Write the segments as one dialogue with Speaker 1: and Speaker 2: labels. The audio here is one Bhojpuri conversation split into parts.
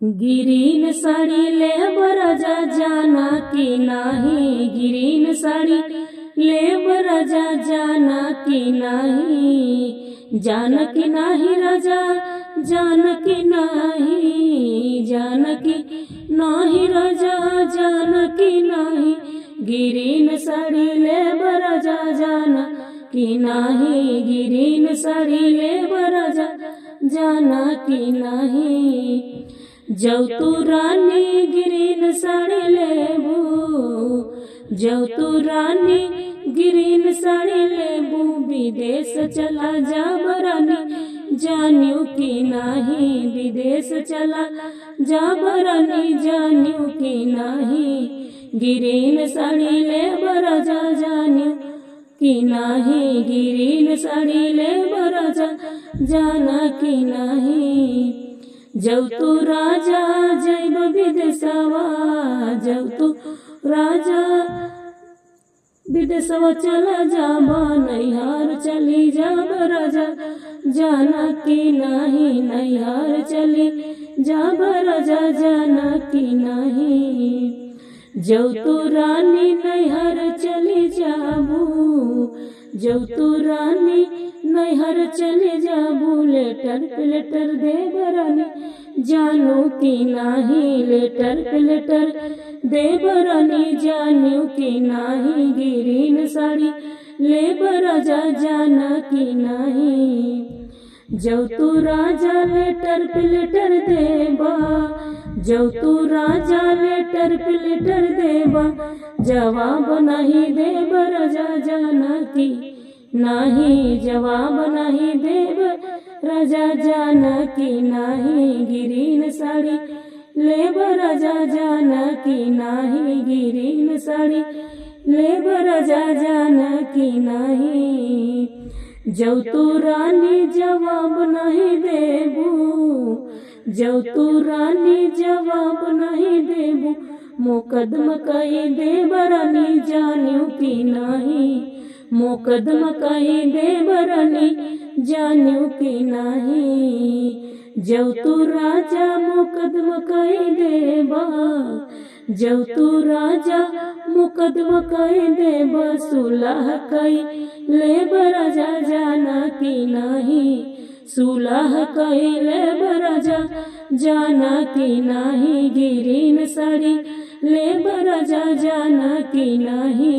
Speaker 1: गिरीन साड़ी ले बराजा जाना की नाही, गिरीन साड़ी ले बराजा जाना की नाही, जान की नाही राजा जान की नाही, जान की नाही राजा जान की नाही, गिरीन साड़ी ले बराजा जाना की नाही, गिरीन साड़ी ले बराजा जाना की नाही। जौ तू रानी गिरीन साड़ी लेबू, जौ तू रानी गिरीन साड़ी लेबू, विदेश चला जा बरानी जान्यू की नाही, विदेश चला जा बरानी जान्यू की नाही, गिरीन साड़ी ले बराजा जान्यू की नाही, गिरीन साड़ी ले बराजा जाना की नाही। जौ तू राजा जैब विदेशवा, जौ तू राजा विदेशवा चला जाबा, नैहार चली जाब राजा जाना की नाही, नैहार चली जाब राजा जाना की नाही। जौ तू रानी नैहर चली जाबू, जौ तू रानी नैहर चली जाबू, लेटर पे लेटर दे बरानी जानू की नाही, लेटर पे लेटर दे बरानी जानू की नाही, गिरीन साड़ी ले बराजा जाना की नाही। जौ तू राजा लेटर पे लेटर देबा, जौ तू राजा लेटर पे लेटर देबा, जवाब नहीं देब राजा जाना की नाही, जवाब नहीं देब राजा जाना की नाही, गिरीन साड़ी लेब राजा जाना की नाही, गिरीन साड़ी लेब राजा जाना की नाही। जौ तू रानी जवाब नहीं देबू, जौ तू रानी जवाब नहीं देबू, मुकदमा कही दे बरानी जान्यू की नाही, मुकदमा कही दे बरानी जान्यू की नाही। जौ तू राजा मुकदमा कही देबा, जौ तू राजा मुकदमा कही देबा, सुलह कही ले बराजा जाना की नाही, सुलह कही ले बराजा जाना की नाही, गिरीन साड़ी ले बराजा जाना की नाही,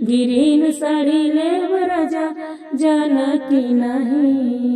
Speaker 1: गिरीन साड़ी ले बराजा जाना की नाही।